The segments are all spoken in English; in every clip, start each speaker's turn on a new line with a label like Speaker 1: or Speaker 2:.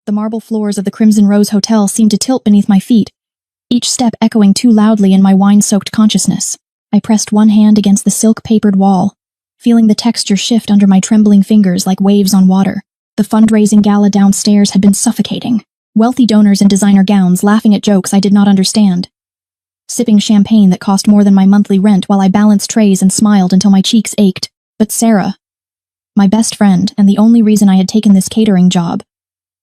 Speaker 1: The marble floors of the Crimson Rose Hotel seemed to tilt beneath my feet, each step echoing too loudly in my wine-soaked consciousness. I pressed one hand against the silk-papered wall, feeling the texture shift under my trembling fingers like waves on water. The fundraising gala downstairs had been suffocating. Wealthy donors in designer gowns laughing at jokes I did not understand. Sipping champagne that cost more than my monthly rent while I balanced trays and smiled until my cheeks ached. But Sarah, my best friend and the only reason I had taken this catering job,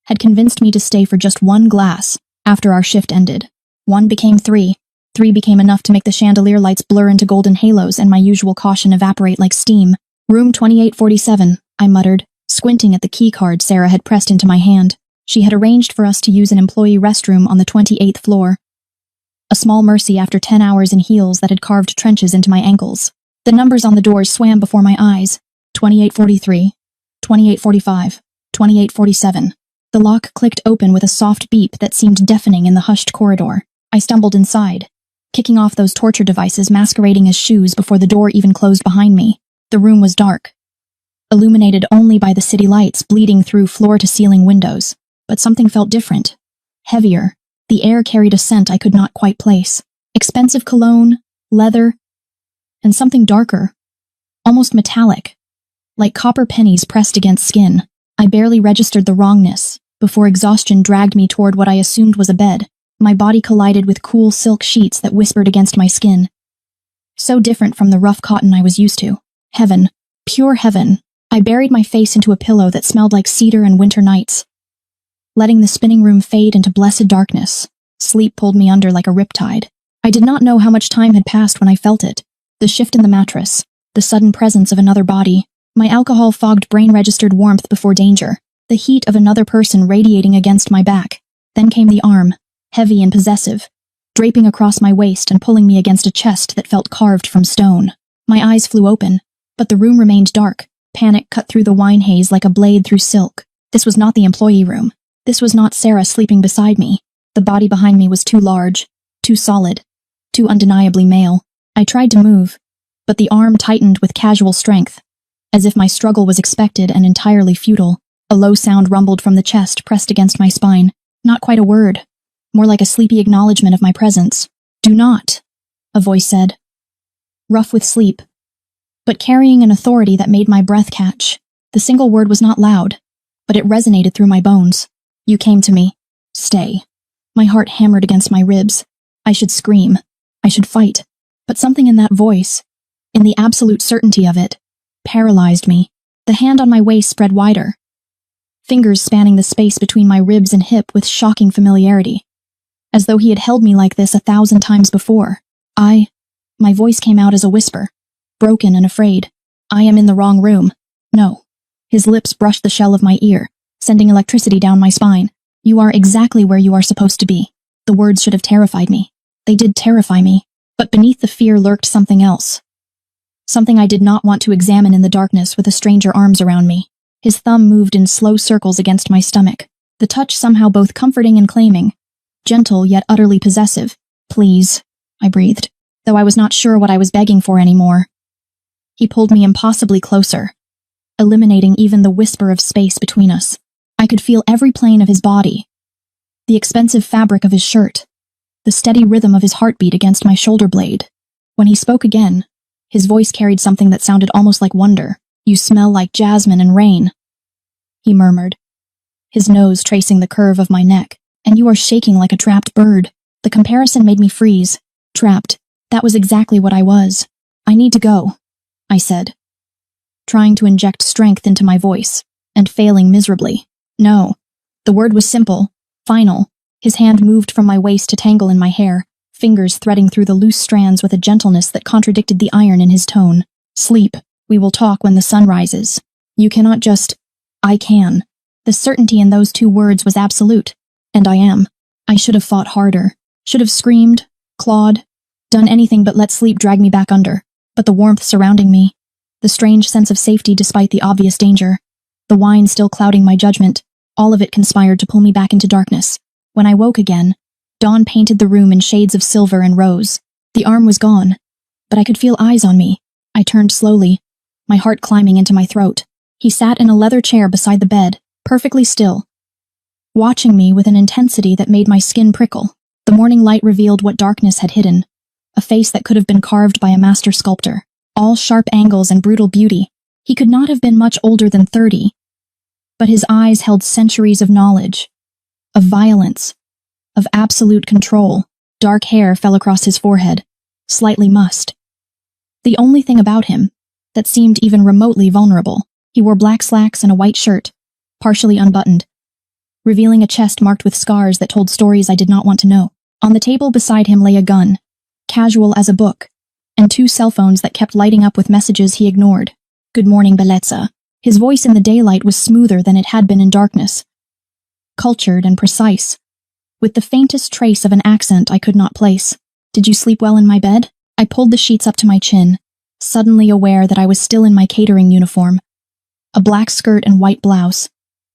Speaker 1: had convinced me to stay for just one glass after our shift ended. One became three. Three became enough to make the chandelier lights blur into golden halos and my usual caution evaporate like steam. Room 2847, I muttered, squinting at the key card Sarah had pressed into my hand. She had arranged for us to use an employee restroom on the 28th floor. A small mercy after 10 hours in heels that had carved trenches into my ankles. The numbers on the doors swam before my eyes. 2843, 2845, 2847. The lock clicked open with a soft beep that seemed deafening in the hushed corridor. I stumbled inside, kicking off those torture devices masquerading as shoes before the door even closed behind me. The room was dark, illuminated only by the city lights bleeding through floor-to-ceiling windows. But something felt different, heavier. The air carried a scent I could not quite place. Expensive cologne, leather, and something darker, almost metallic, like copper pennies pressed against skin. I barely registered the wrongness before exhaustion dragged me toward what I assumed was a bed. My body collided with cool silk sheets that whispered against my skin. So different from the rough cotton I was used to. Heaven, pure heaven. I buried my face into a pillow that smelled like cedar and winter nights, letting the spinning room fade into blessed darkness. Sleep pulled me under like a riptide. I did not know how much time had passed when I felt it. The shift in the mattress, the sudden presence of another body. My alcohol-fogged brain registered warmth before danger, the heat of another person radiating against my back. Then came the arm, heavy and possessive, draping across my waist and pulling me against a chest that felt carved from stone. My eyes flew open, but the room remained dark. Panic cut through the wine haze like a blade through silk. This was not the employee room. This was not Sarah sleeping beside me. The body behind me was too large, too solid, too undeniably male. I tried to move, but the arm tightened with casual strength, as if my struggle was expected and entirely futile. A low sound rumbled from the chest pressed against my spine. Not quite a word, more like a sleepy acknowledgement of my presence. "Do not," a voice said, rough with sleep, but carrying an authority that made my breath catch. The single word was not loud, but it resonated through my bones. "You came to me. Stay." My heart hammered against my ribs. I should scream. I should fight. But something in that voice, in the absolute certainty of it, paralyzed me. The hand on my waist spread wider, fingers spanning the space between my ribs and hip with shocking familiarity, as though he had held me like this 1,000 times before. My voice came out as a whisper, broken and afraid. "I am in the wrong room." "No." His lips brushed the shell of my ear, sending electricity down my spine. "You are exactly where you are supposed to be." The words should have terrified me. They did terrify me, but beneath the fear lurked something else. Something I did not want to examine in the darkness with a stranger arms around me. His thumb moved in slow circles against my stomach, the touch somehow both comforting and claiming, gentle yet utterly possessive. "Please," I breathed, though I was not sure what I was begging for anymore. He pulled me impossibly closer, eliminating even the whisper of space between us. I could feel every plane of his body, the expensive fabric of his shirt, the steady rhythm of his heartbeat against my shoulder blade. When he spoke again, his voice carried something that sounded almost like wonder. "You smell like jasmine and rain," he murmured, his nose tracing the curve of my neck. "And you are shaking like a trapped bird." The comparison made me freeze. Trapped. That was exactly what I was. "I need to go," I said, trying to inject strength into my voice, and failing miserably. "No." The word was simple, final. His hand moved from my waist to tangle in my hair, fingers threading through the loose strands with a gentleness that contradicted the iron in his tone. "Sleep. We will talk when the sun rises. You cannot just—" "I can." The certainty in those two words was absolute, and I am. I should have fought harder, should have screamed, clawed, done anything but let sleep drag me back under. But the warmth surrounding me, the strange sense of safety despite the obvious danger, the wine still clouding my judgment, all of it conspired to pull me back into darkness. When I woke again, dawn painted the room in shades of silver and rose. The arm was gone, but I could feel eyes on me. I turned slowly, my heart climbing into my throat. He sat in a leather chair beside the bed, perfectly still, watching me with an intensity that made my skin prickle. The morning light revealed what darkness had hidden, a face that could have been carved by a master sculptor, all sharp angles and brutal beauty. He could not have been much older than 30, but his eyes held centuries of knowledge, of violence, of absolute control. Dark hair fell across his forehead, slightly mussed. The only thing about him that seemed even remotely vulnerable, he wore black slacks and a white shirt, partially unbuttoned, revealing a chest marked with scars that told stories I did not want to know. On the table beside him lay a gun, casual as a book, and 2 cell phones that kept lighting up with messages he ignored. "Good morning, Bellezza." His voice in the daylight was smoother than it had been in darkness, cultured and precise, with the faintest trace of an accent I could not place. "Did you sleep well in my bed?" I pulled the sheets up to my chin, suddenly aware that I was still in my catering uniform, a black skirt and white blouse,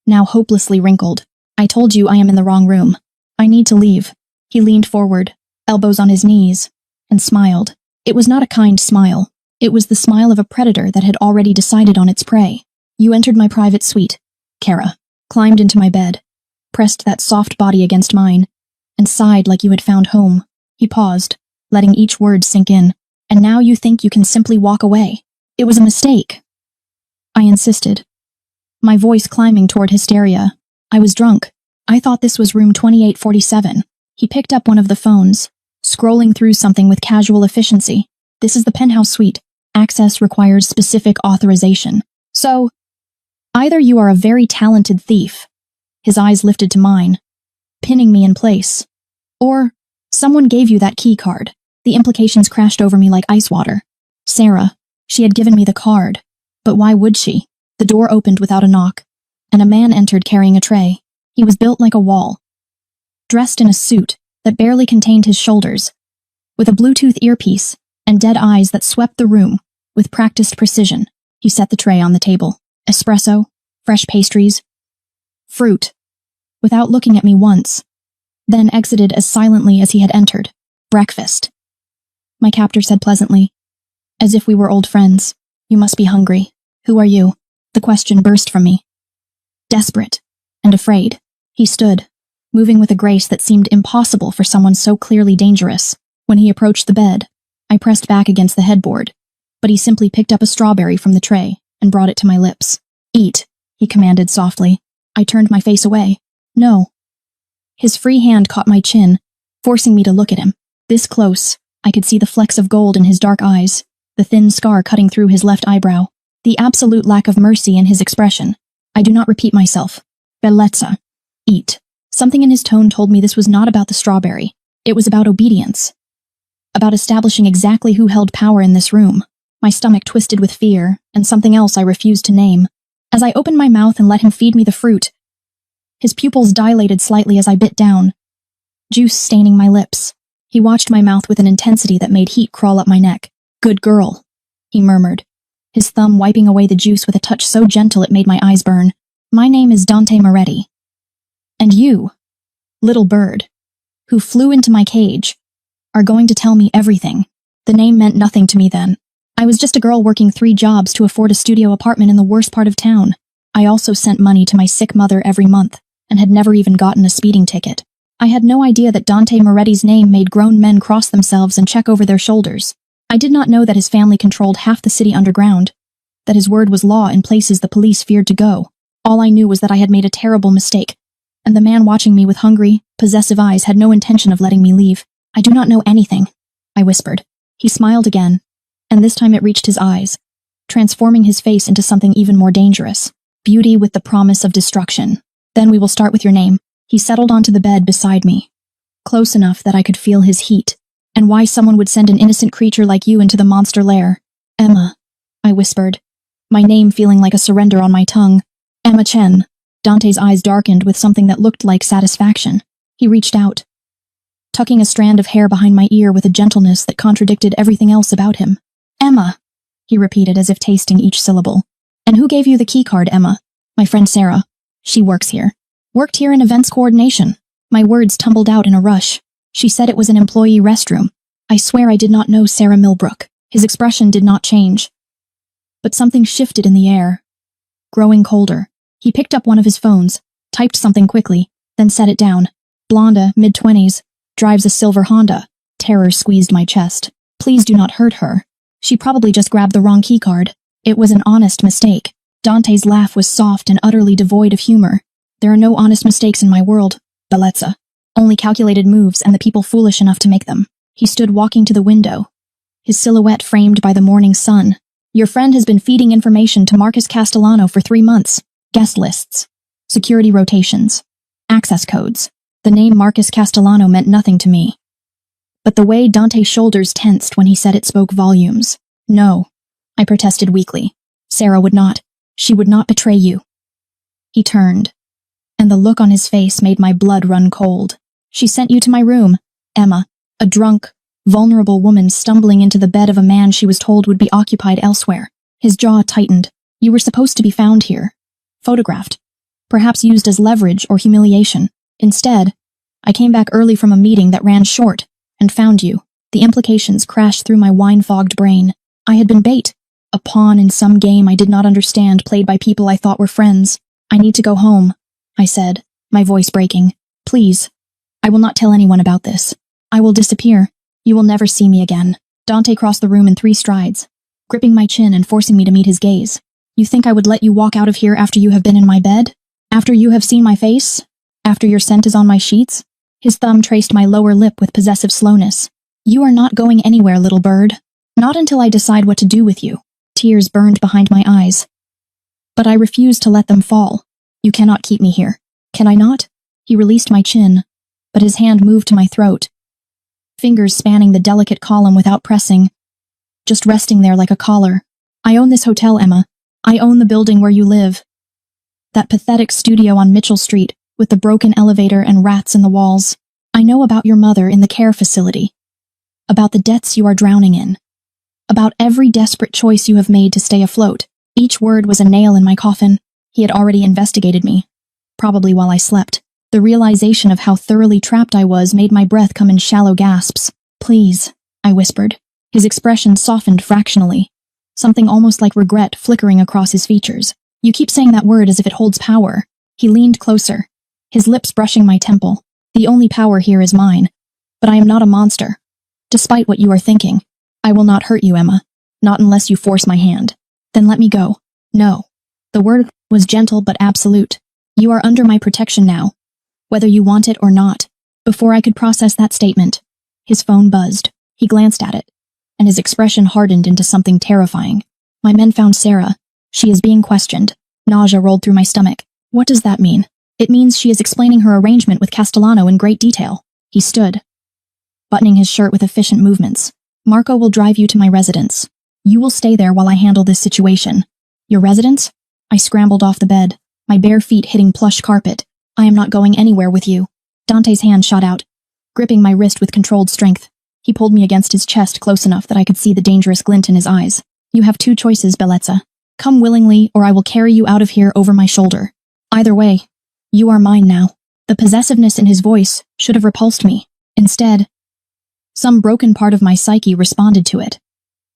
Speaker 1: now hopelessly wrinkled. "I told you I am in the wrong room. I need to leave." He leaned forward, elbows on his knees, and smiled. It was not a kind smile. It was the smile of a predator that had already decided on its prey. "You entered my private suite, Kara, climbed into my bed, pressed that soft body against mine, and sighed like you had found home." He paused, letting each word sink in. "And now you think you can simply walk away. It was a mistake." I insisted, my voice climbing toward hysteria. "I was drunk. I thought this was room 2847. He picked up one of the phones, scrolling through something with casual efficiency. "This is the penthouse suite. Access requires specific authorization. So, either you are a very talented thief," his eyes lifted to mine, pinning me in place, "or someone gave you that key card." The implications crashed over me like ice water. Sarah, she had given me the card, but why would she? The door opened without a knock, and a man entered carrying a tray. He was built like a wall, dressed in a suit that barely contained his shoulders, with a Bluetooth earpiece and dead eyes that swept the room with practiced precision. He set the tray on the table. Espresso, fresh pastries, fruit, without looking at me once, then exited as silently as he had entered. "Breakfast," my captor said pleasantly, as if we were old friends. "You must be hungry. Who are you?" The question burst from me. Desperate and afraid, he stood, moving with a grace that seemed impossible for someone so clearly dangerous. When he approached the bed, I pressed back against the headboard, but he simply picked up a strawberry from the tray and brought it to my lips. "Eat," he commanded softly. I turned my face away. "No." His free hand caught my chin, forcing me to look at him. This close, I could see the flecks of gold in his dark eyes, the thin scar cutting through his left eyebrow, the absolute lack of mercy in his expression. "I do not repeat myself. Bellezza. Eat." Something in his tone told me this was not about the strawberry. It was about obedience. About establishing exactly who held power in this room. My stomach twisted with fear, and something else I refused to name. As I opened my mouth and let him feed me the fruit, his pupils dilated slightly as I bit down, juice staining my lips. He watched my mouth with an intensity that made heat crawl up my neck. "Good girl," he murmured, his thumb wiping away the juice with a touch so gentle it made my eyes burn. "My name is Dante Moretti. And you, little bird, who flew into my cage, are going to tell me everything." The name meant nothing to me then. I was just a girl working 3 jobs to afford a studio apartment in the worst part of town. I also sent money to my sick mother every month, and had never even gotten a speeding ticket. I had no idea that Dante Moretti's name made grown men cross themselves and check over their shoulders. I did not know that his family controlled half the city underground, that his word was law in places the police feared to go. All I knew was that I had made a terrible mistake, and the man watching me with hungry, possessive eyes had no intention of letting me leave. "I do not know anything," I whispered. He smiled again, and this time it reached his eyes, transforming his face into something even more dangerous. "Beauty with the promise of destruction. Then we will start with your name." He settled onto the bed beside me, close enough that I could feel his heat, and why someone would send an innocent creature like you into the monster lair. "Emma," I whispered, my name feeling like a surrender on my tongue. "Emma Chen." Dante's eyes darkened with something that looked like satisfaction. He reached out, tucking a strand of hair behind my ear with a gentleness that contradicted everything else about him. "Emma," he repeated as if tasting each syllable. "And who gave you the key card, Emma?" "My friend Sarah. She works here. Worked here in events coordination." My words tumbled out in a rush. "She said it was an employee restroom." I swear I did not know Sarah Millbrook. His expression did not change, but something shifted in the air, growing colder. He picked up one of his phones, typed something quickly, then set it down. Blonda, mid-20s, drives a silver Honda. Terror squeezed my chest. Please do not hurt her. She probably just grabbed the wrong keycard. It was an honest mistake. Dante's laugh was soft and utterly devoid of humor. There are no honest mistakes in my world, Bellezza. Only calculated moves and the people foolish enough to make them. He stood walking to the window, his silhouette framed by the morning sun. Your friend has been feeding information to Marcus Castellano for 3 months. Guest lists, security rotations, access codes. The name Marcus Castellano meant nothing to me. But the way Dante's shoulders tensed when he said it spoke volumes. No, I protested weakly. Sarah would not. She would not betray you. He turned, and the look on his face made my blood run cold. She sent you to my room, Emma, a drunk, vulnerable woman stumbling into the bed of a man she was told would be occupied elsewhere. His jaw tightened. You were supposed to be found here. Photographed. Perhaps used as leverage or humiliation. Instead, I came back early from a meeting that ran short, and found you. The implications crashed through my wine-fogged brain. I had been bait, a pawn in some game I did not understand, played by people I thought were friends. I need to go home, I said, my voice breaking. Please. I will not tell anyone about this. I will disappear. You will never see me again. Dante crossed the room in 3 strides, gripping my chin and forcing me to meet his gaze. You think I would let you walk out of here after you have been in my bed? After you have seen my face? After your scent is on my sheets? His thumb traced my lower lip with possessive slowness. You are not going anywhere, little bird. Not until I decide what to do with you. Tears burned behind my eyes. But I refused to let them fall. You cannot keep me here. Can I not? He released my chin, but his hand moved to my throat. Fingers spanning the delicate column without pressing, just resting there like a collar. I own this hotel, Emma. I own the building where you live. That pathetic studio on Mitchell Street, with the broken elevator and rats in the walls. I know about your mother in the care facility. About the debts you are drowning in. About every desperate choice you have made to stay afloat. Each word was a nail in my coffin. He had already investigated me. Probably while I slept. The realization of how thoroughly trapped I was made my breath come in shallow gasps. Please, I whispered. His expression softened fractionally. Something almost like regret flickering across his features. You keep saying that word as if it holds power. He leaned closer, his lips brushing my temple. The only power here is mine. But I am not a monster. Despite what you are thinking, I will not hurt you, Emma. Not unless you force my hand. Then let me go. No. The word was gentle but absolute. You are under my protection now, whether you want it or not. Before I could process that statement, his phone buzzed. He glanced at it, and his expression hardened into something terrifying. My men found Sarah. She is being questioned. Nausea rolled through my stomach. What does that mean? It means she is explaining her arrangement with Castellano in great detail. He stood, buttoning his shirt with efficient movements. Marco will drive you to my residence. You will stay there while I handle this situation. Your residence? I scrambled off the bed, my bare feet hitting plush carpet. I am not going anywhere with you. Dante's hand shot out, gripping my wrist with controlled strength. He pulled me against his chest close enough that I could see the dangerous glint in his eyes. You have 2 choices, Bellezza. Come willingly, or I will carry you out of here over my shoulder. Either way, you are mine now. The possessiveness in his voice should have repulsed me. Instead, some broken part of my psyche responded to it,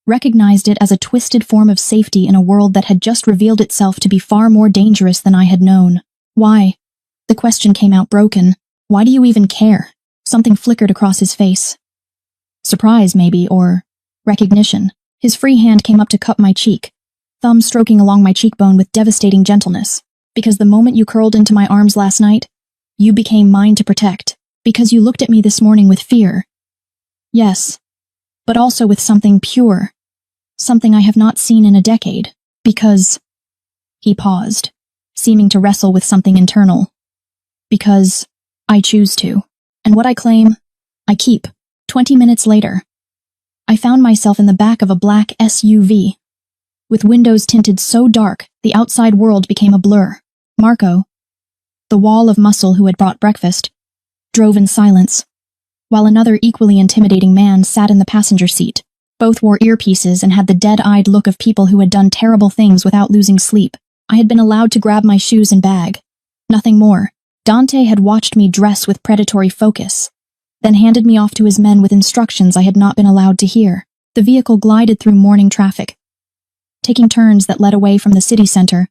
Speaker 1: recognized it as a twisted form of safety in a world that had just revealed itself to be far more dangerous than I had known. Why? The question came out broken. Why do you even care? Something flickered across his face. Surprise, maybe, or recognition. His free hand came up to cup my cheek, thumb stroking along my cheekbone with devastating gentleness. Because the moment you curled into my arms last night, you became mine to protect. Because you looked at me this morning with fear. Yes, but also with something pure. Something I have not seen in a decade. Because... He paused, seeming to wrestle with something internal. Because I choose to. And what I claim, I keep. 20 minutes later, I found myself in the back of a black SUV. With windows tinted so dark, the outside world became a blur. Marco, the wall of muscle who had brought breakfast, drove in silence, while another equally intimidating man sat in the passenger seat. Both wore earpieces and had the dead-eyed look of people who had done terrible things without losing sleep. I had been allowed to grab my shoes and bag. Nothing more. Dante had watched me dress with predatory focus, then handed me off to his men with instructions I had not been allowed to hear. The vehicle glided through morning traffic, taking turns that led away from the city center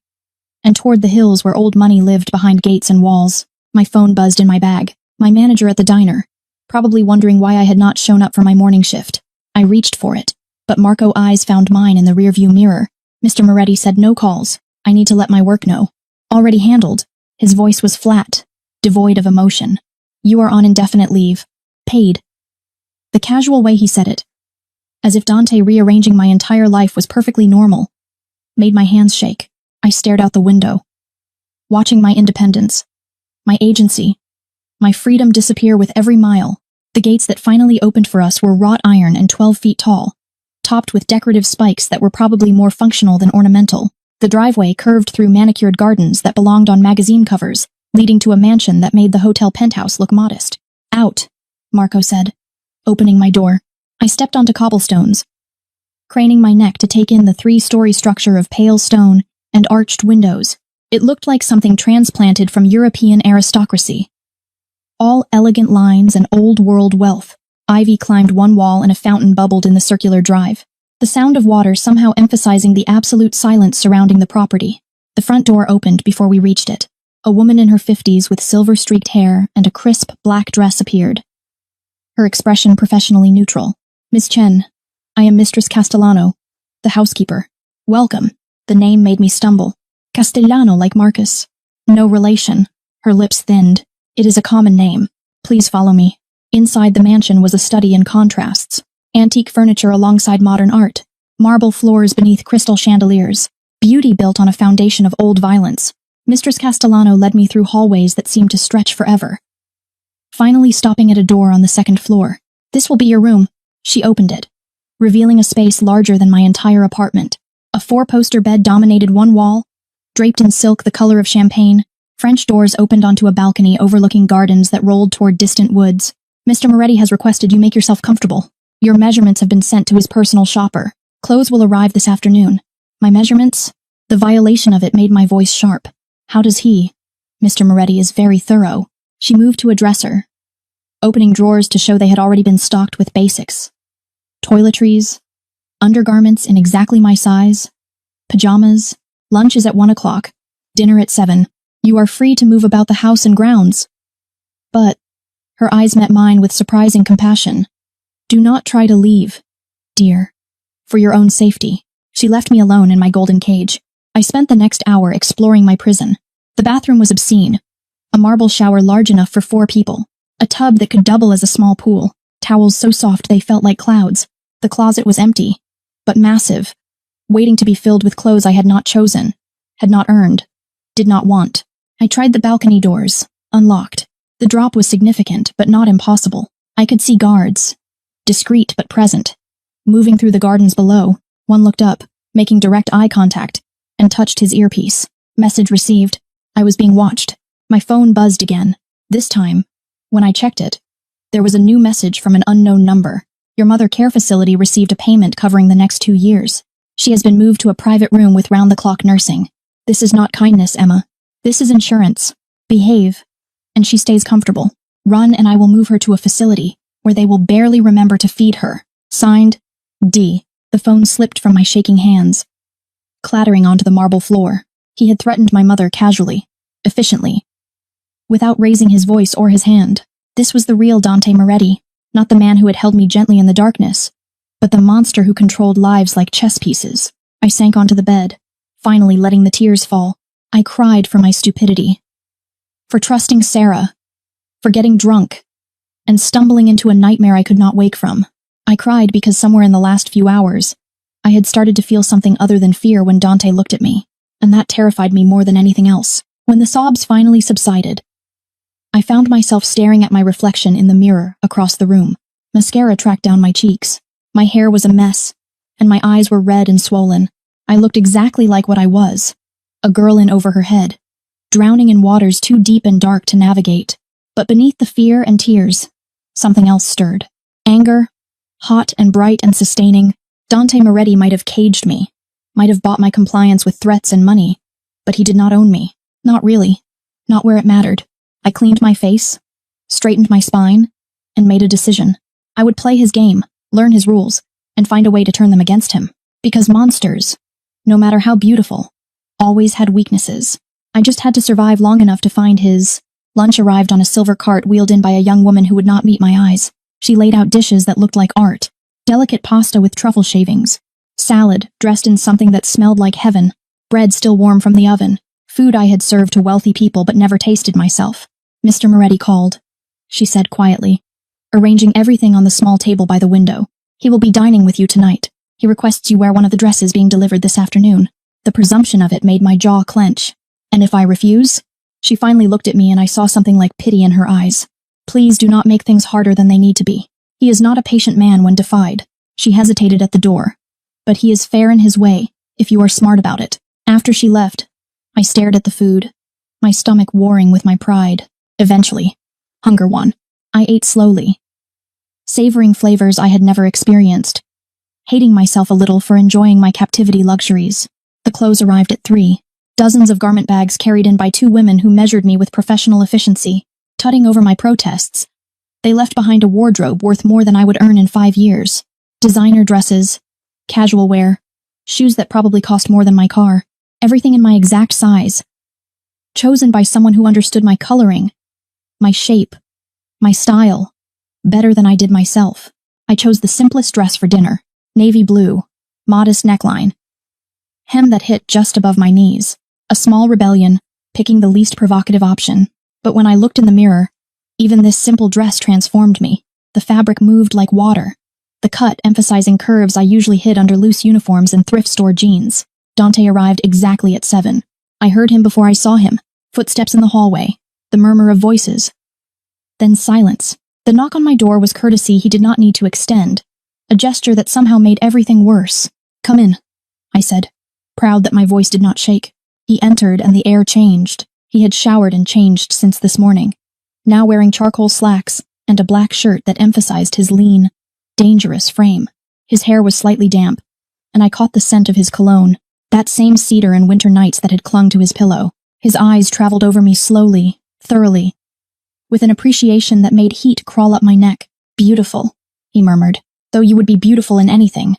Speaker 1: and toward the hills where old money lived behind gates and walls. My phone buzzed in my bag. My manager at the diner, probably wondering why I had not shown up for my morning shift. I reached for it, but Marco's eyes found mine in the rearview mirror. Mr. Moretti said no calls. I need to let my work know. Already handled. His voice was flat, devoid of emotion. You are on indefinite leave. Paid. The casual way he said it, as if Dante rearranging my entire life was perfectly normal, made my hands shake. I stared out the window, watching my independence, my agency, my freedom disappear with every mile. The gates that finally opened for us were wrought iron and 12 feet tall, topped with decorative spikes that were probably more functional than ornamental. The driveway curved through manicured gardens that belonged on magazine covers, leading to a mansion that made the hotel penthouse look modest. Out, Marco said, opening my door. I stepped onto cobblestones, craning my neck to take in the 3-story structure of pale stone and arched windows. It looked like something transplanted from European aristocracy. All elegant lines and old-world wealth. Ivy climbed one wall and a fountain bubbled in the circular drive, the sound of water somehow emphasizing the absolute silence surrounding the property. The front door opened before we reached it. A woman in her 50s with silver-streaked hair and a crisp black dress appeared, her expression professionally neutral. Miss Chen, I am Mistress Castellano, the housekeeper. Welcome. The name made me stumble. Castellano like Marcus. No relation. Her lips thinned. It is a common name. Please follow me. Inside the mansion was a study in contrasts. Antique furniture alongside modern art. Marble floors beneath crystal chandeliers. Beauty built on a foundation of old violence. Mistress Castellano led me through hallways that seemed to stretch forever, finally stopping at a door on the 2nd floor. This will be your room. She opened it, revealing a space larger than my entire apartment. A 4-poster bed dominated one wall, draped in silk the color of champagne. French doors opened onto a balcony overlooking gardens that rolled toward distant woods. Mr. Moretti has requested you make yourself comfortable. Your measurements have been sent to his personal shopper. Clothes will arrive this afternoon. My measurements? The violation of it made my voice sharp. How does he? Mr. Moretti is very thorough. She moved to a dresser, opening drawers to show they had already been stocked with basics. Toiletries, undergarments in exactly my size, pajamas, lunch is at 1 o'clock, dinner at 7. You are free to move about the house and grounds. But, her eyes met mine with surprising compassion. Do not try to leave, dear. For your own safety. She left me alone in my golden cage. I spent the next hour exploring my prison. The bathroom was obscene. A marble shower large enough for 4 people. A tub that could double as a small pool. Towels so soft they felt like clouds. The closet was empty, but massive, waiting to be filled with clothes I had not chosen, had not earned, did not want. I tried the balcony doors, unlocked. The drop was significant, but not impossible. I could see guards, discreet but present, moving through the gardens below. One looked up, making direct eye contact, and touched his earpiece. Message received. I was being watched. My phone buzzed again. This time, when I checked it, there was a new message from an unknown number. Your mother care facility received a payment covering the next 2 years. She has been moved to a private room with round-the-clock nursing. This is not kindness, Emma. This is insurance. Behave. And she stays comfortable. Run and I will move her to a facility where they will barely remember to feed her. Signed, D. The phone slipped from my shaking hands, clattering onto the marble floor. He had threatened my mother casually, efficiently, without raising his voice or his hand. This was the real Dante Moretti, not the man who had held me gently in the darkness, but the monster who controlled lives like chess pieces. I sank onto the bed, finally letting the tears fall. I cried for my stupidity, for trusting Sarah, for getting drunk, and stumbling into a nightmare I could not wake from. I cried because somewhere in the last few hours, I had started to feel something other than fear when Dante looked at me, and that terrified me more than anything else. When the sobs finally subsided, I found myself staring at my reflection in the mirror across the room. Mascara tracked down my cheeks. My hair was a mess, and my eyes were red and swollen. I looked exactly like what I was, a girl in over her head, drowning in waters too deep and dark to navigate. But beneath the fear and tears, something else stirred. Anger, hot and bright and sustaining. Dante Moretti might have caged me, might have bought my compliance with threats and money, but he did not own me. Not really. Not where it mattered. I cleaned my face, straightened my spine, and made a decision. I would play his game, learn his rules, and find a way to turn them against him. Because monsters, no matter how beautiful, always had weaknesses. I just had to survive long enough to find his Lunch arrived on a silver cart wheeled in by a young woman who would not meet my eyes. She laid out dishes that looked like art. Delicate pasta with truffle shavings. Salad, dressed in something that smelled like heaven. Bread still warm from the oven. Food I had served to wealthy people but never tasted myself. Mr. Moretti called, she said quietly, arranging everything on the small table by the window. He will be dining with you tonight. He requests you wear one of the dresses being delivered this afternoon. The presumption of it made my jaw clench. And if I refuse? She finally looked at me and I saw something like pity in her eyes. Please do not make things harder than they need to be. He is not a patient man when defied. She hesitated at the door. But he is fair in his way, if you are smart about it. After she left, I stared at the food, my stomach warring with my pride. Eventually, hunger won. I ate slowly, savoring flavors I had never experienced, hating myself a little for enjoying my captivity luxuries. The clothes arrived at 3. Dozens of garment bags carried in by 2 women who measured me with professional efficiency, tutting over my protests. They left behind a wardrobe worth more than I would earn in 5 years. Designer dresses, casual wear, shoes that probably cost more than my car, everything in my exact size. Chosen by someone who understood my coloring, my shape, my style, better than I did myself. I chose the simplest dress for dinner, navy blue, modest neckline, hem that hit just above my knees. A small rebellion, picking the least provocative option. But when I looked in the mirror, even this simple dress transformed me. The fabric moved like water. The cut emphasizing curves I usually hid under loose uniforms and thrift store jeans. Dante arrived exactly at 7. I heard him before I saw him. Footsteps in the hallway. The murmur of voices. Then silence. The knock on my door was courtesy he did not need to extend. A gesture that somehow made everything worse. Come in, I said, proud that my voice did not shake. He entered and the air changed. He had showered and changed since this morning, now wearing charcoal slacks and a black shirt that emphasized his lean, dangerous frame. His hair was slightly damp, and I caught the scent of his cologne, that same cedar and winter nights that had clung to his pillow. His eyes traveled over me slowly, thoroughly, with an appreciation that made heat crawl up my neck. Beautiful, he murmured, though you would be beautiful in anything,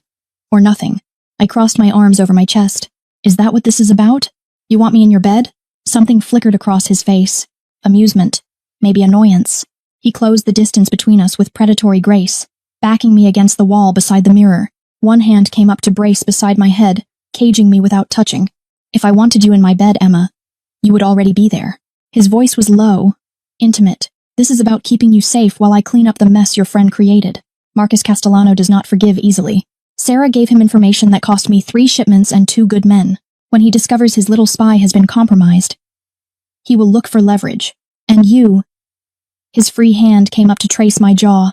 Speaker 1: or nothing. I crossed my arms over my chest. Is that what this is about? You want me in your bed? Something flickered across his face. Amusement. Maybe annoyance. He closed the distance between us with predatory grace, backing me against the wall beside the mirror. One hand came up to brace beside my head, caging me without touching. If I wanted you in my bed, Emma, you would already be there. His voice was low, intimate. This is about keeping you safe while I clean up the mess your friend created. Marcus Castellano does not forgive easily. Sarah gave him information that cost me 3 shipments and 2 good men. When he discovers his little spy has been compromised, he will look for leverage. And you, his free hand came up to trace my jaw.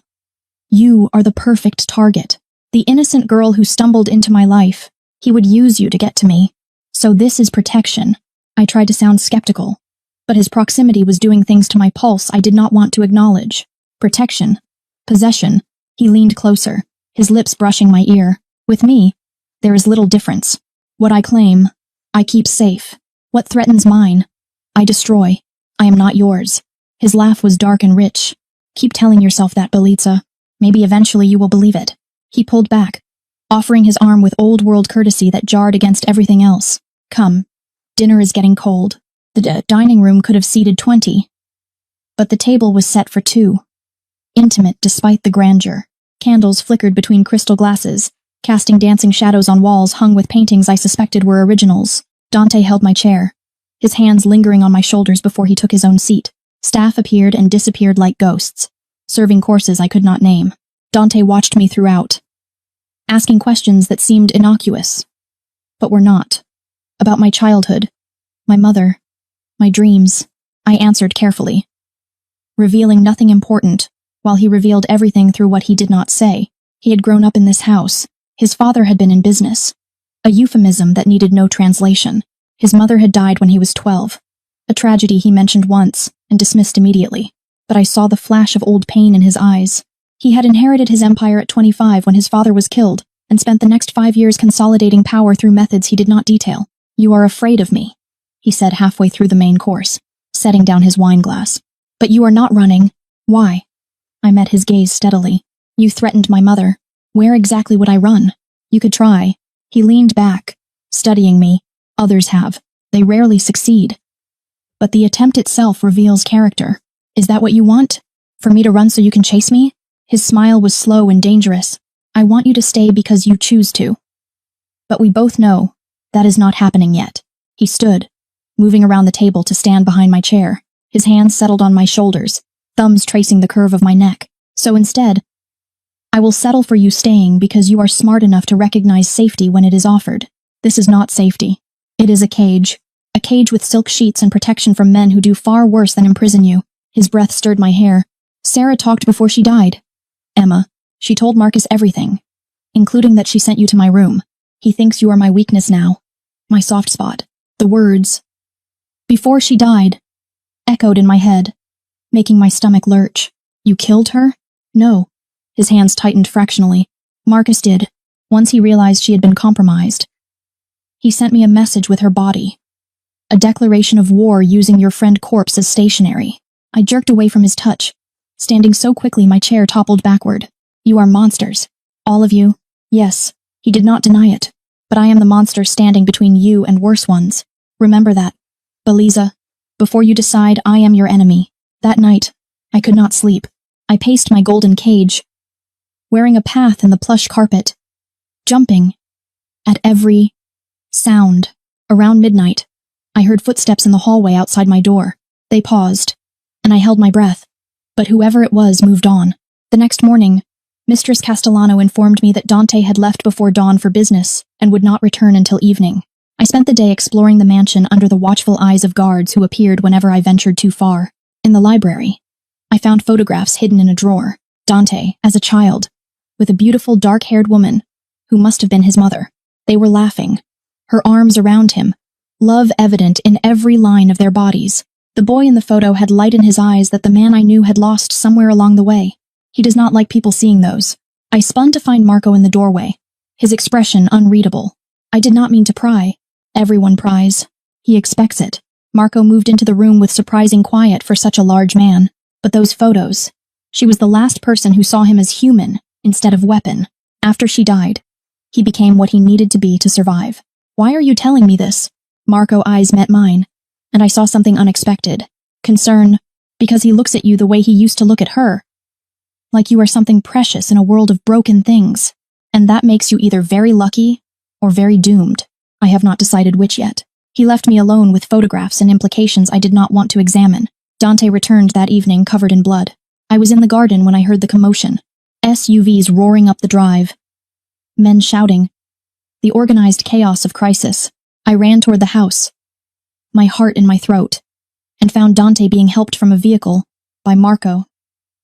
Speaker 1: You are the perfect target. The innocent girl who stumbled into my life. He would use you to get to me. So this is protection. I tried to sound skeptical, but his proximity was doing things to my pulse I did not want to acknowledge. Protection. Possession. He leaned closer, his lips brushing my ear. With me, there is little difference. What I claim, I keep safe. What threatens mine, I destroy. I am not yours. His laugh was dark and rich. Keep telling yourself that, Belitza. Maybe eventually you will believe it. He pulled back, offering his arm with old-world courtesy that jarred against everything else. Come. Dinner is getting cold. The dining room could have seated 20. But the table was set for 2. Intimate despite the grandeur. Candles flickered between crystal glasses, casting dancing shadows on walls hung with paintings I suspected were originals. Dante held my chair, his hands lingering on my shoulders before he took his own seat. Staff appeared and disappeared like ghosts, serving courses I could not name. Dante watched me throughout, asking questions that seemed innocuous, but were not. About my childhood, my mother, my dreams, I answered carefully, revealing nothing important, while he revealed everything through what he did not say. He had grown up in this house. His father had been in business, a euphemism that needed no translation. His mother had died when he was 12, a tragedy he mentioned once and dismissed immediately. But I saw the flash of old pain in his eyes. He had inherited his empire at 25 when his father was killed, and spent the next 5 years consolidating power through methods he did not detail. You are afraid of me, he said halfway through the main course, setting down his wine glass. But you are not running. Why? I met his gaze steadily. You threatened my mother. Where exactly would I run? You could try. He leaned back, studying me. Others have. They rarely succeed. but the attempt itself reveals character. Is that what you want? For me to run so you can chase me? His smile was slow and dangerous. I want you to stay because you choose to. But we both know that is not happening yet. He stood, moving around the table to stand behind my chair. His hands settled on my shoulders, thumbs tracing the curve of my neck. So instead, I will settle for you staying because you are smart enough to recognize safety when it is offered. This is not safety. It is a cage with silk sheets and protection from men who do far worse than imprison you. His breath stirred my hair. Sarah talked before she died. Emma, she told Marcus everything, including that she sent you to my room. He thinks you are my weakness now, my soft spot. The words, "before she died," echoed in my head, making my stomach lurch. You killed her? No. His hands tightened fractionally. Marcus did, once he realized she had been compromised. He sent me a message with her body. A declaration of war using your friend corpse as stationery. I jerked away from his touch. Standing so quickly my chair toppled backward. You are monsters. All of you. Yes, he did not deny it. But I am the monster standing between you and worse ones. Remember that. Beliza, before you decide, I am your enemy. That night, I could not sleep. I paced my golden cage, wearing a path in the plush carpet, jumping at every sound. Around midnight, I heard footsteps in the hallway outside my door. They paused, and I held my breath. But whoever it was moved on. The next morning, Mistress Castellano informed me that Dante had left before dawn for business and would not return until evening. I spent the day exploring the mansion under the watchful eyes of guards who appeared whenever I ventured too far. In the library, I found photographs hidden in a drawer. Dante, as a child, with a beautiful dark-haired woman who must have been his mother. They were laughing, her arms around him, love evident in every line of their bodies. The boy in the photo had light in his eyes that the man I knew had lost somewhere along the way. He does not like people seeing those. I spun to find Marco in the doorway, his expression unreadable. I did not mean to pry. Everyone pries. He expects it. Marco moved into the room with surprising quiet for such a large man. But those photos. She was the last person who saw him as human instead of weapon. After she died, he became what he needed to be to survive. Why are you telling me this? Marco's eyes met mine, and I saw something unexpected. Concern, because he looks at you the way he used to look at her. Like you are something precious in a world of broken things. And that makes you either very lucky or very doomed. I have not decided which yet. He left me alone with photographs and implications I did not want to examine. Dante returned that evening covered in blood. I was in the garden when I heard the commotion. SUVs roaring up the drive. Men shouting. The organized chaos of crisis. I ran toward the house, my heart in my throat, and found Dante being helped from a vehicle by Marco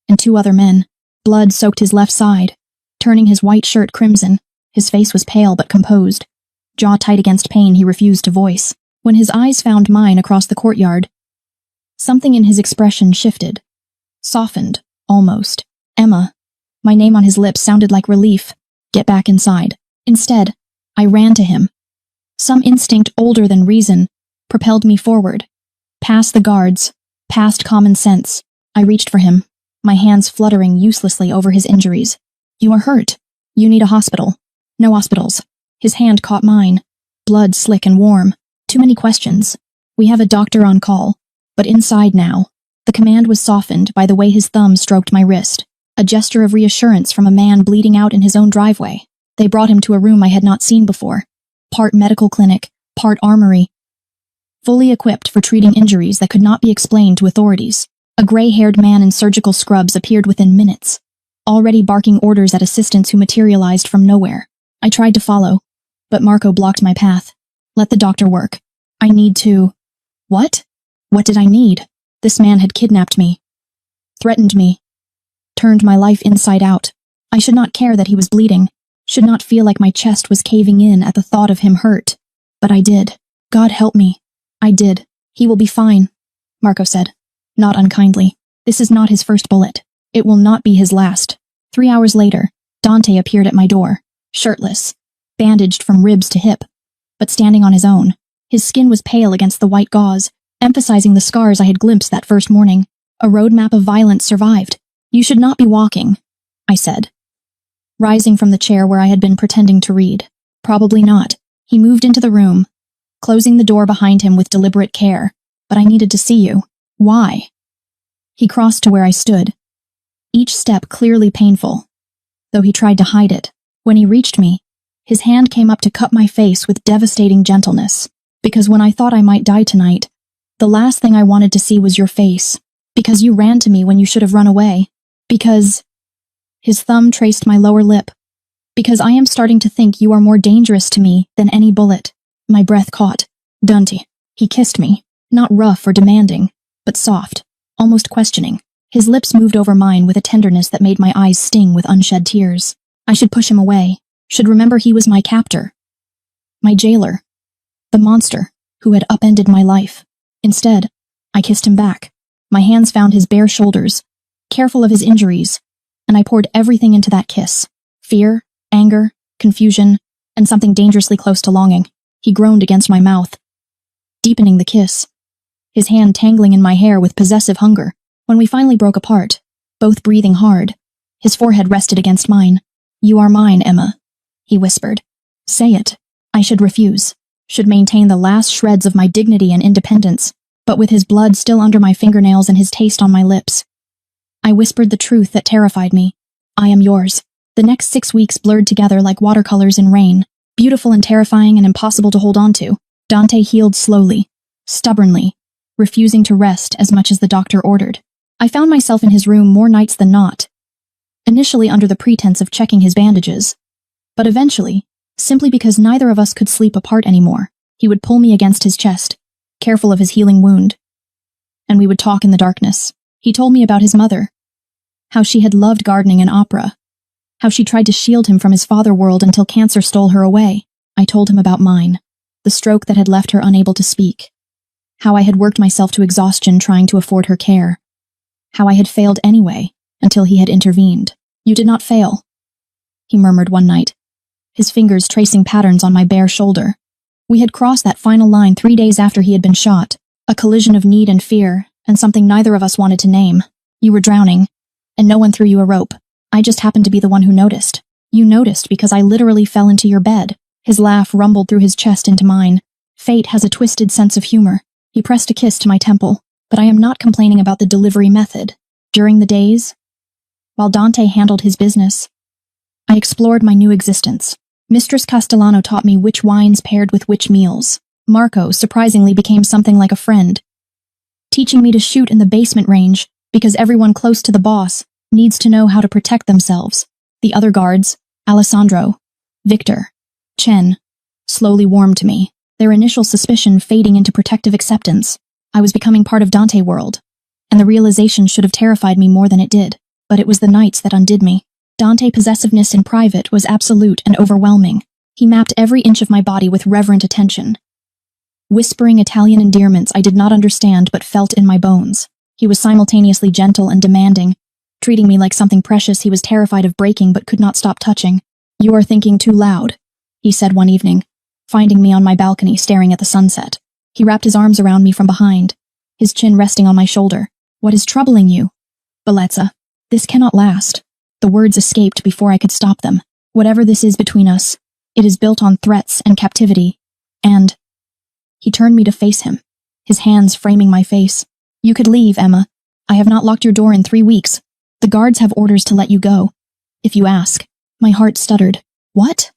Speaker 1: and two other men. Blood soaked his left side, turning his white shirt crimson. His face was pale but composed. Jaw tight against pain he refused to voice. When his eyes found mine across the courtyard, something in his expression shifted. Softened, almost. Emma. My name on his lips sounded like relief. Get back inside. Instead, I ran to him. Some instinct older than reason propelled me forward. Past the guards, past common sense. I reached for him, my hands fluttering uselessly over his injuries. You are hurt. You need a hospital. No hospitals. His hand caught mine. Blood slick and warm. Too many questions. We have a doctor on call. But inside now. The command was softened by the way his thumb stroked my wrist. A gesture of reassurance from a man bleeding out in his own driveway. They brought him to a room I had not seen before. Part medical clinic, part armory. Fully equipped for treating injuries that could not be explained to authorities. A gray-haired man in surgical scrubs appeared within minutes, already barking orders at assistants who materialized from nowhere. I tried to follow, but Marco blocked my path. Let the doctor work. I need to... What? What did I need? This man had kidnapped me, threatened me, turned my life inside out. I should not care that he was bleeding, should not feel like my chest was caving in at the thought of him hurt. But I did. God help me. I did. He will be fine, Marco said, not unkindly. This is not his first bullet. It will not be his last. 3 hours later, Dante appeared at my door, shirtless, bandaged from ribs to hip, but standing on his own. His skin was pale against the white gauze, emphasizing the scars I had glimpsed that first morning. A roadmap of violence survived. You should not be walking, I said, rising from the chair where I had been pretending to read. Probably not. He moved into the room, closing the door behind him with deliberate care. but I needed to see you. Why? He crossed to where I stood, each step clearly painful, though he tried to hide it. When he reached me, his hand came up to cup my face with devastating gentleness, because when I thought I might die tonight, the last thing I wanted to see was your face, because you ran to me when you should have run away, because... His thumb traced my lower lip, because I am starting to think you are more dangerous to me than any bullet. My breath caught. Dante. He kissed me, not rough or demanding, but soft, almost questioning. His lips moved over mine with a tenderness that made my eyes sting with unshed tears. I should push him away, should remember he was my captor, my jailer, the monster who had upended my life. Instead, I kissed him back. My hands found his bare shoulders, careful of his injuries, and I poured everything into that kiss. Fear, anger, confusion, and something dangerously close to longing. He groaned against my mouth, deepening the kiss, his hand tangling in my hair with possessive hunger. When we finally broke apart, both breathing hard, his forehead rested against mine. You are mine, Emma, he whispered. Say it. I should refuse, should maintain the last shreds of my dignity and independence, but with his blood still under my fingernails and his taste on my lips, I whispered the truth that terrified me. I am yours. The next 6 weeks blurred together like watercolors in rain, beautiful and terrifying and impossible to hold on to. Dante healed slowly, stubbornly, refusing to rest as much as the doctor ordered. I found myself in his room more nights than not, initially under the pretense of checking his bandages, but eventually, simply because neither of us could sleep apart anymore. He would pull me against his chest, careful of his healing wound, and we would talk in the darkness. He told me about his mother, how she had loved gardening and opera, how she tried to shield him from his father world until cancer stole her away. I told him about mine, the stroke that had left her unable to speak, how I had worked myself to exhaustion trying to afford her care, how I had failed anyway until he had intervened. You did not fail, he murmured one night, his fingers tracing patterns on my bare shoulder. We had crossed that final line 3 days after he had been shot, a collision of need and fear, and something neither of us wanted to name. You were drowning, and no one threw you a rope. I just happened to be the one who noticed. You noticed because I literally fell into your bed. His laugh rumbled through his chest into mine. Fate has a twisted sense of humor. He pressed a kiss to my temple, but I am not complaining about the delivery method. During the days, while Dante handled his business, I explored my new existence. Mistress Castellano taught me which wines paired with which meals. Marco surprisingly became something like a friend, teaching me to shoot in the basement range because everyone close to the boss needs to know how to protect themselves. The other guards, Alessandro, Victor, Chen, slowly warmed to me, their initial suspicion fading into protective acceptance. I was becoming part of Dante world, and the realization should have terrified me more than it did, but it was the nights that undid me. Dante possessiveness in private was absolute and overwhelming. He mapped every inch of my body with reverent attention, whispering Italian endearments I did not understand but felt in my bones. He was simultaneously gentle and demanding, treating me like something precious he was terrified of breaking but could not stop touching. You are thinking too loud, he said one evening, finding me on my balcony staring at the sunset. He wrapped his arms around me from behind, his chin resting on my shoulder. What is troubling you? Bellezza, this cannot last. The words escaped before I could stop them. Whatever this is between us, it is built on threats and captivity, and... He turned me to face him, his hands framing my face. You could leave, Emma. I have not locked your door in 3 weeks. The guards have orders to let you go. If you ask. My heart stuttered. What?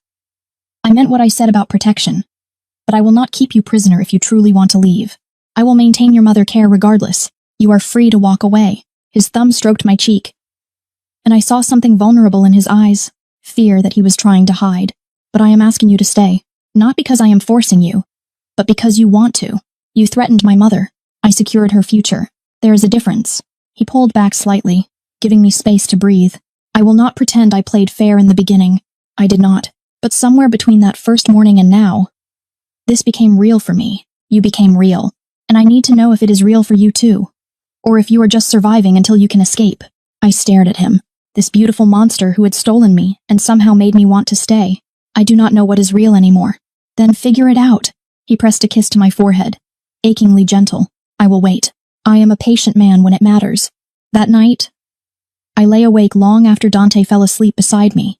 Speaker 1: I meant what I said about protection. But I will not keep you prisoner if you truly want to leave. I will maintain your mother care regardless. You are free to walk away. His thumb stroked my cheek, and I saw something vulnerable in his eyes, fear that he was trying to hide. But I am asking you to stay, not because I am forcing you, but because you want to. You threatened my mother. I secured her future. There is a difference. He pulled back slightly, giving me space to breathe. I will not pretend I played fair in the beginning. I did not. But somewhere between that first morning and now, this became real for me. You became real. And I need to know if it is real for you too. Or if you are just surviving until you can escape. I stared at him, this beautiful monster who had stolen me and somehow made me want to stay. I do not know what is real anymore. Then figure it out. He pressed a kiss to my forehead, achingly gentle. I will wait. I am a patient man when it matters. That night, I lay awake long after Dante fell asleep beside me,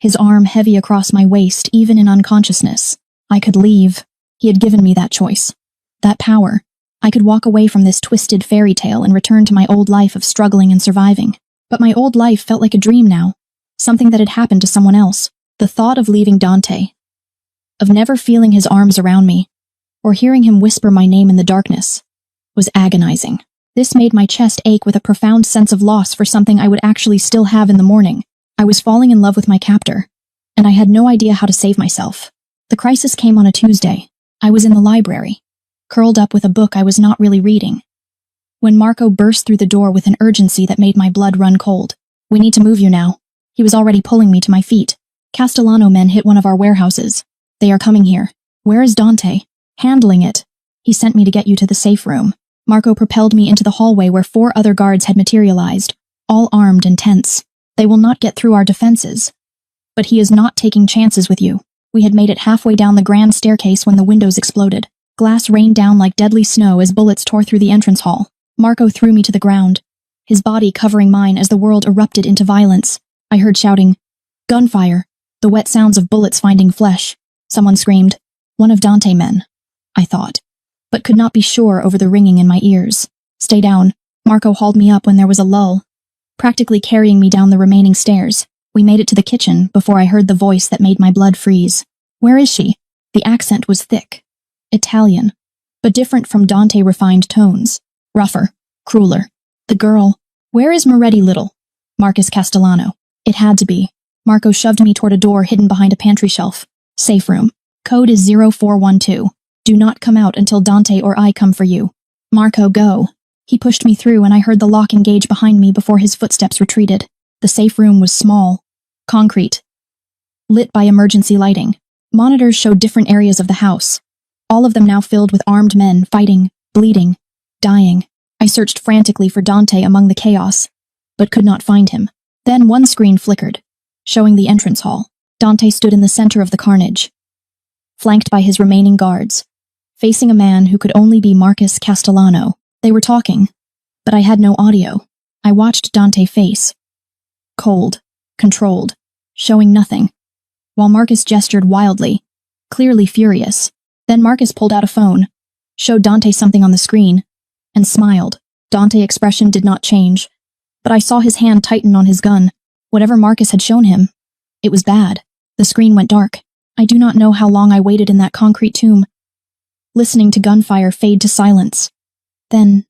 Speaker 1: his arm heavy across my waist even in unconsciousness. I could leave. He had given me that choice, that power. I could walk away from this twisted fairy tale and return to my old life of struggling and surviving. But my old life felt like a dream now, something that had happened to someone else. The thought of leaving Dante, of never feeling his arms around me, or hearing him whisper my name in the darkness, was agonizing. This made my chest ache with a profound sense of loss for something I would actually still have in the morning. I was falling in love with my captor, and I had no idea how to save myself. The crisis came on a Tuesday. I was in the library, curled up with a book I was not really reading, when Marco burst through the door with an urgency that made my blood run cold. "We need to move you now." He was already pulling me to my feet. "Castellano men hit one of our warehouses. They are coming here." "Where is Dante?" "Handling it. He sent me to get you to the safe room." Marco propelled me into the hallway where 4 other guards had materialized, all armed and tense. "They will not get through our defenses. But he is not taking chances with you." We had made it halfway down the grand staircase when the windows exploded. Glass rained down like deadly snow as bullets tore through the entrance hall. Marco threw me to the ground, his body covering mine as the world erupted into violence. I heard shouting, gunfire, the wet sounds of bullets finding flesh. Someone screamed, "One of Dante men," I thought, but could not be sure over the ringing in my ears. "Stay down." Marco hauled me up when there was a lull, practically carrying me down the remaining stairs. We made it to the kitchen before I heard the voice that made my blood freeze. "Where is she?" The accent was thick, Italian, but different from Dante refined tones. Rougher, crueler. "The girl. Where is Moretti Little?" "Marcus Castellano." It had to be. Marco shoved me toward a door hidden behind a pantry shelf. "Safe room. Code is 0412. Do not come out until Dante or I come for you." "Marco, go." He pushed me through and I heard the lock engage behind me before his footsteps retreated. The safe room was small, concrete, lit by emergency lighting. Monitors showed different areas of the house, all of them now filled with armed men fighting, bleeding, dying. I searched frantically for Dante among the chaos, but could not find him. Then one screen flickered, showing the entrance hall. Dante stood in the center of the carnage, flanked by his remaining guards, facing a man who could only be Marcus Castellano. They were talking, but I had no audio. I watched Dante face, cold, controlled, showing nothing, while Marcus gestured wildly, clearly furious. Then Marcus pulled out a phone, showed Dante something on the screen, and smiled. Dante's expression did not change, but I saw his hand tighten on his gun. Whatever Marcus had shown him, it was bad. The screen went dark. I do not know how long I waited in that concrete tomb, listening to gunfire fade to silence. Then,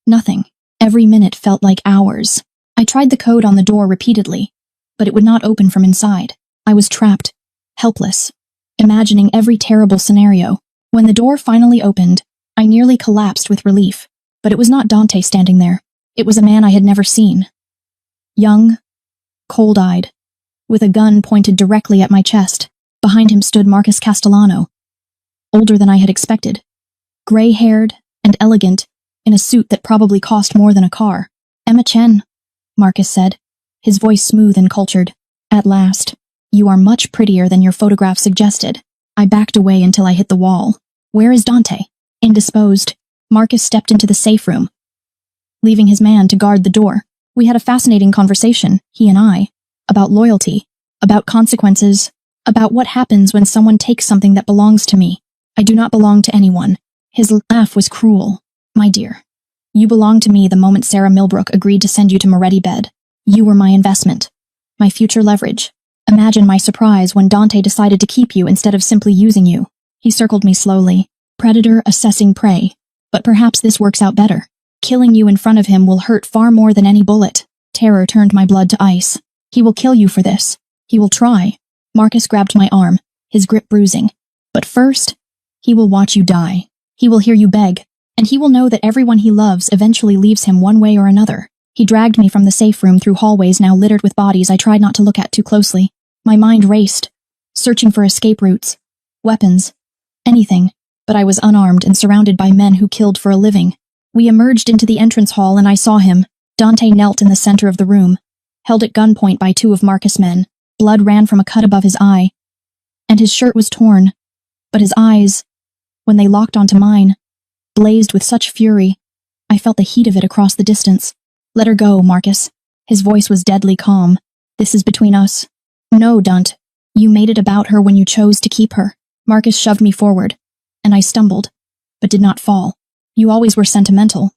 Speaker 1: nothing. Every minute felt like hours. I tried the code on the door repeatedly, but it would not open from inside. I was trapped, helpless, imagining every terrible scenario. When the door finally opened, I nearly collapsed with relief. But it was not Dante standing there. It was a man I had never seen. Young, cold-eyed, with a gun pointed directly at my chest. Behind him stood Marcus Castellano, older than I had expected, gray-haired and elegant, in a suit that probably cost more than a car. "Emma Chen," Marcus said, his voice smooth and cultured. "At last. You are much prettier than your photograph suggested." I backed away until I hit the wall. "Where is Dante?" Indisposed, Marcus stepped into the safe room, leaving his man to guard the door. We had a fascinating conversation, he and I, about loyalty, about consequences, about what happens when someone takes something that belongs to me. I do not belong to anyone. His laugh was cruel. "My dear, you belonged to me the moment Sarah Milbrook agreed to send you to Moretti bed. You were my investment, my future leverage. Imagine my surprise when Dante decided to keep you instead of simply using you." He circled me slowly, predator assessing prey. "But perhaps this works out better. Killing you in front of him will hurt far more than any bullet." Terror turned my blood to ice. "He will kill you for this. He will try." Marcus grabbed my arm, his grip bruising. "But first, he will watch you die. He will hear you beg, and he will know that everyone he loves eventually leaves him one way or another." He dragged me from the safe room through hallways now littered with bodies I tried not to look at too closely. My mind raced, searching for escape routes, weapons, anything, but I was unarmed and surrounded by men who killed for a living. We emerged into the entrance hall and I saw him. Dante knelt in the center of the room, held at gunpoint by 2 of Marcus' men. Blood ran from a cut above his eye, and his shirt was torn, but his eyes, when they locked onto mine, blazed with such fury, I felt the heat of it across the distance. "Let her go, Marcus." His voice was deadly calm. "This is between us." "No, Dunt. You made it about her when you chose to keep her." Marcus shoved me forward, and I stumbled, but did not fall. You always were sentimental.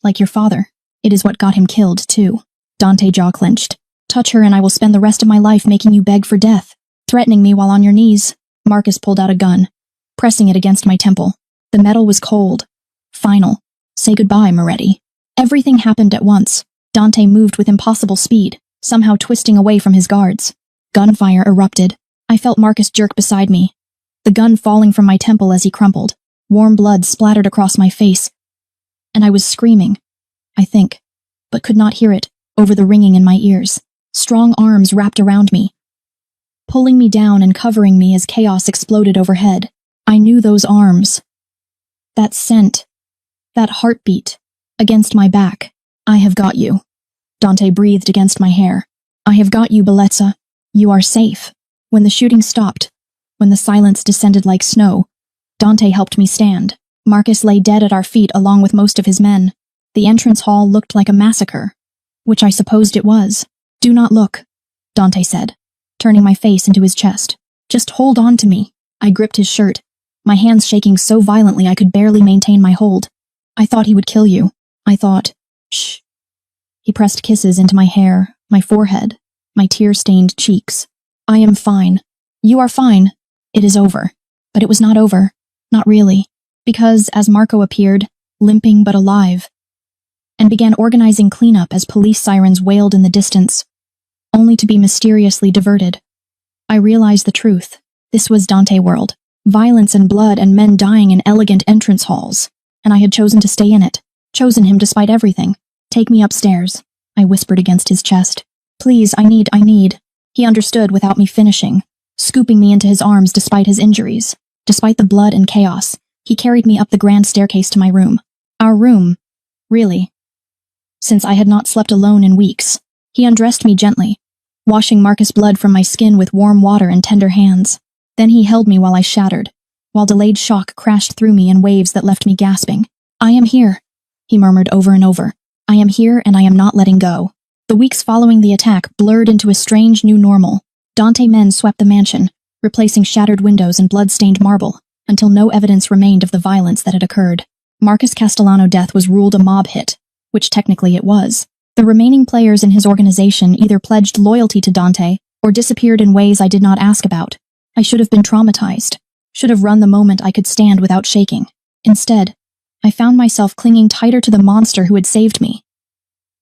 Speaker 1: Like your father. It is what got him killed, too. Dante jaw clenched. Touch her and I will spend the rest of my life making you beg for death. Threatening me while on your knees. Marcus pulled out a gun, pressing it against my temple. The metal was cold. Final. Say goodbye, Moretti. Everything happened at once. Dante moved with impossible speed, somehow twisting away from his guards. Gunfire erupted. I felt Marcus jerk beside me, the gun falling from my temple as he crumpled. Warm blood splattered across my face, and I was screaming, I think, but could not hear it, over the ringing in my ears. Strong arms wrapped around me, pulling me down and covering me as chaos exploded overhead. I knew those arms. That scent. That heartbeat. Against my back. I have got you. Dante breathed against my hair. I have got you, Bellezza. You are safe. When the shooting stopped, when the silence descended like snow, Dante helped me stand. Marcus lay dead at our feet along with most of his men. The entrance hall looked like a massacre, which I supposed it was. Do not look, Dante said, turning my face into his chest. Just hold on to me. I gripped his shirt, my hands shaking so violently I could barely maintain my hold. I thought he would kill you. I thought, shh. He pressed kisses into my hair, my forehead, my tear-stained cheeks. I am fine. You are fine. It is over. But it was not over. Not really. Because, as Marco appeared, limping but alive, and began organizing cleanup as police sirens wailed in the distance, only to be mysteriously diverted, I realized the truth. This was Dante world. Violence and blood and men dying in elegant entrance halls. And I had chosen to stay in it. Chosen him despite everything. Take me upstairs, I whispered against his chest. Please, I need. He understood without me finishing, scooping me into his arms despite his injuries. Despite the blood and chaos, he carried me up the grand staircase to my room. Our room. Really. Since I had not slept alone in weeks, he undressed me gently, washing Marcus' blood from my skin with warm water and tender hands. Then he held me while I shattered, while delayed shock crashed through me in waves that left me gasping. I am here, he murmured over and over. I am here and I am not letting go. The weeks following the attack blurred into a strange new normal. Dante men swept the mansion, replacing shattered windows and blood-stained marble, until no evidence remained of the violence that had occurred. Marcus Castellano's death was ruled a mob hit, which technically it was. The remaining players in his organization either pledged loyalty to Dante or disappeared in ways I did not ask about. I should have been traumatized, should have run the moment I could stand without shaking. Instead, I found myself clinging tighter to the monster who had saved me,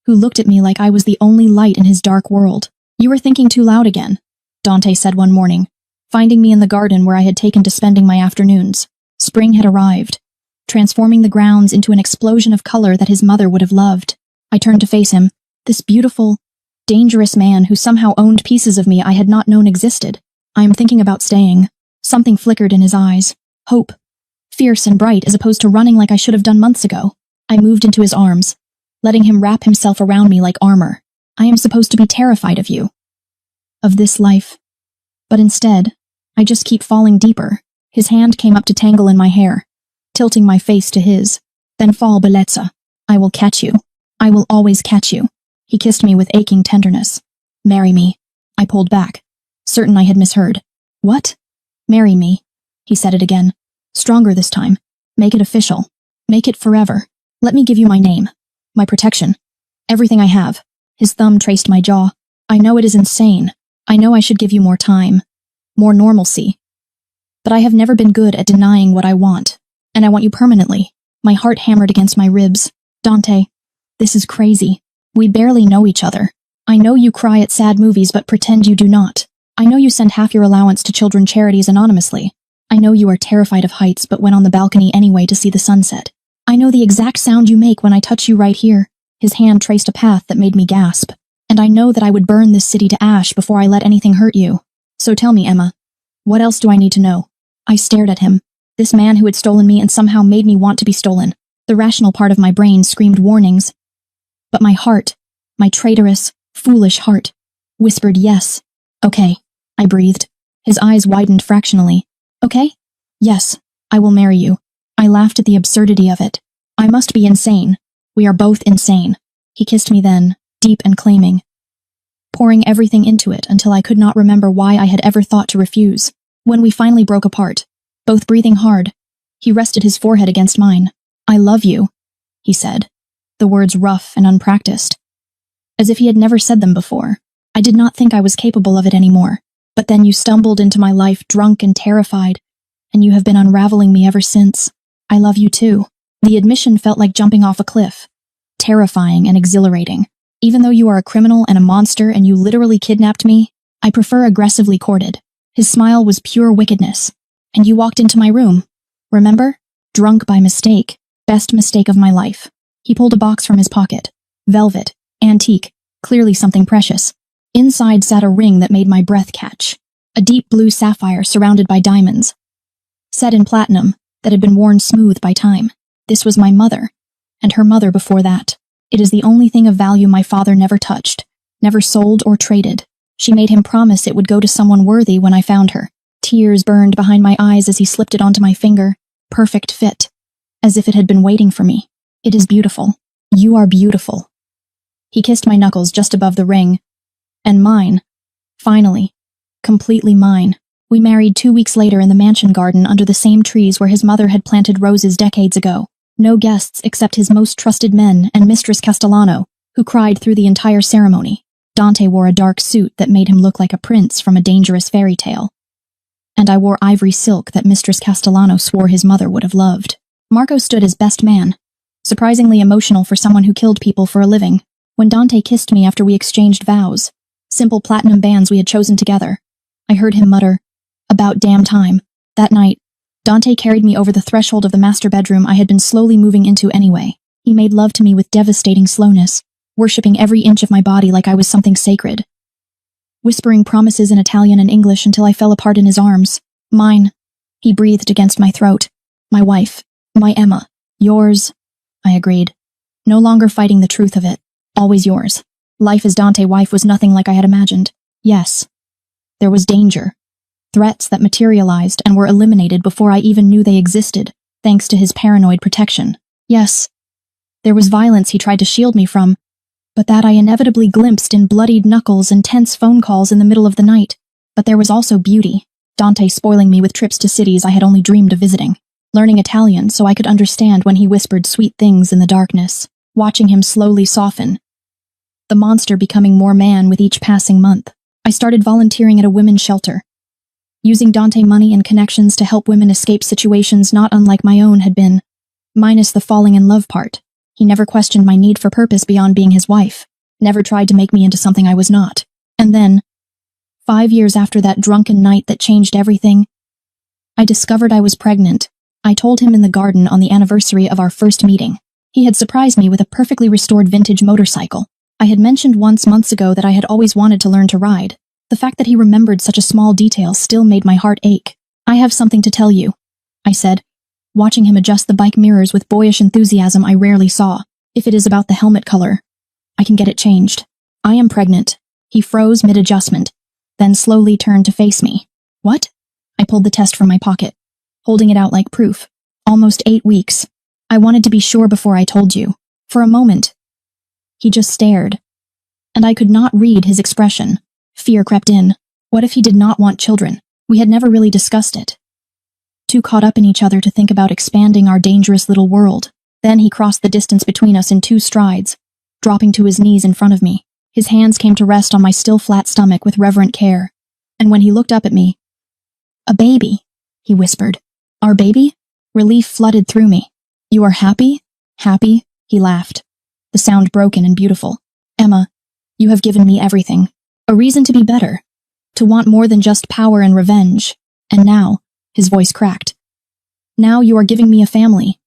Speaker 1: who looked at me like I was the only light in his dark world. You were thinking too loud again, Dante said one morning, finding me in the garden where I had taken to spending my afternoons. Spring had arrived, transforming the grounds into an explosion of color that his mother would have loved. I turned to face him, this beautiful, dangerous man who somehow owned pieces of me I had not known existed. I am thinking about staying. Something flickered in his eyes. Hope. Fierce and bright as opposed to running like I should have done months ago. I moved into his arms, letting him wrap himself around me like armor. I am supposed to be terrified of you. Of this life. But instead, I just keep falling deeper. His hand came up to tangle in my hair, tilting my face to his. Then fall, Bellezza. I will catch you. I will always catch you. He kissed me with aching tenderness. Marry me. I pulled back, certain I had misheard. What? Marry me. He said it again, stronger this time. Make it official. Make it forever. Let me give you my name, my protection, everything I have. His thumb traced my jaw. I know it is insane. I know I should give you more time, more normalcy. But I have never been good at denying what I want, and I want you permanently. My heart hammered against my ribs. Dante, this is crazy. We barely know each other. I know you cry at sad movies but pretend you do not. I know you send half your allowance to children charities anonymously. I know you are terrified of heights but went on the balcony anyway to see the sunset. I know the exact sound you make when I touch you right here. His hand traced a path that made me gasp. And I know that I would burn this city to ash before I let anything hurt you. So tell me, Emma, what else do I need to know? I stared at him. This man who had stolen me and somehow made me want to be stolen. The rational part of my brain screamed warnings. But my heart, my traitorous, foolish heart, whispered yes. Okay, I breathed. His eyes widened fractionally. Okay? Yes, I will marry you. I laughed at the absurdity of it. I must be insane. We are both insane. He kissed me then, deep and claiming, pouring everything into it until I could not remember why I had ever thought to refuse. When we finally broke apart, both breathing hard, he rested his forehead against mine. I love you, he said, the words rough and unpracticed, as if he had never said them before. I did not think I was capable of it anymore, but then you stumbled into my life drunk and terrified, and you have been unraveling me ever since. I love you too. The admission felt like jumping off a cliff, terrifying and exhilarating. Even though you are a criminal and a monster and you literally kidnapped me, I prefer aggressively courted. His smile was pure wickedness. And you walked into my room. Remember? Drunk by mistake. Best mistake of my life. He pulled a box from his pocket. Velvet. Antique. Clearly something precious. Inside sat a ring that made my breath catch. A deep blue sapphire surrounded by diamonds. Set in platinum, that had been worn smooth by time. This was my mother. And her mother before that. It is the only thing of value my father never touched. Never sold or traded. She made him promise it would go to someone worthy when I found her. Tears burned behind my eyes as he slipped it onto my finger. Perfect fit. As if it had been waiting for me. It is beautiful. You are beautiful. He kissed my knuckles just above the ring. And mine. Finally. Completely mine. We married 2 weeks later in the mansion garden under the same trees where his mother had planted roses decades ago. No guests except his most trusted men and Mistress Castellano, who cried through the entire ceremony. Dante wore a dark suit that made him look like a prince from a dangerous fairy tale. And I wore ivory silk that Mistress Castellano swore his mother would have loved. Marco stood as best man, surprisingly emotional for someone who killed people for a living. When Dante kissed me after we exchanged vows, simple platinum bands we had chosen together, I heard him mutter, "About damn time." That night, Dante carried me over the threshold of the master bedroom I had been slowly moving into anyway. He made love to me with devastating slowness, worshipping every inch of my body like I was something sacred. Whispering promises in Italian and English until I fell apart in his arms. Mine, he breathed against my throat. My wife, my Emma, yours, I agreed. No longer fighting the truth of it. Always yours. Life as Dante's wife was nothing like I had imagined. Yes. There was danger. Threats that materialized and were eliminated before I even knew they existed, thanks to his paranoid protection. Yes. There was violence he tried to shield me from, but that I inevitably glimpsed in bloodied knuckles and tense phone calls in the middle of the night. But there was also beauty. Dante spoiling me with trips to cities I had only dreamed of visiting. Learning Italian so I could understand when he whispered sweet things in the darkness. Watching him slowly soften. The monster becoming more man with each passing month. I started volunteering at a women's shelter. Using Dante money and connections to help women escape situations not unlike my own had been, minus the falling in love part. He never questioned my need for purpose beyond being his wife. Never tried to make me into something I was not. And then, 5 years after that drunken night that changed everything, I discovered I was pregnant. I told him in the garden on the anniversary of our first meeting. He had surprised me with a perfectly restored vintage motorcycle. I had mentioned once months ago that I had always wanted to learn to ride. The fact that he remembered such a small detail still made my heart ache. I have something to tell you, I said, watching him adjust the bike mirrors with boyish enthusiasm I rarely saw. If it is about the helmet color, I can get it changed. I am pregnant. He froze mid-adjustment, then slowly turned to face me. What? I pulled the test from my pocket, holding it out like proof. Almost 8 weeks. I wanted to be sure before I told you. For a moment, he just stared, and I could not read his expression. Fear crept in. What if he did not want children? We had never really discussed it. Too caught up in each other to think about expanding our dangerous little world. Then he crossed the distance between us in 2 strides, dropping to his knees in front of me. His hands came to rest on my still flat stomach with reverent care. And when he looked up at me, "A baby," he whispered. "Our baby?" Relief flooded through me. "You are happy?" "Happy?" He laughed, the sound broken and beautiful. "Emma, you have given me everything. A reason to be better. To want more than just power and revenge. And now," his voice cracked, "now you are giving me a family.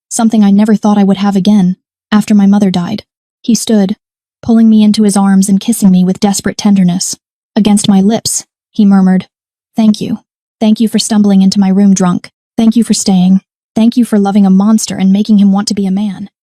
Speaker 1: Something I never thought I would have again, after my mother died." He stood, pulling me into his arms and kissing me with desperate tenderness. Against my lips, he murmured, "Thank you. Thank you for stumbling into my room drunk. Thank you for staying. Thank you for loving a monster and making him want to be a man."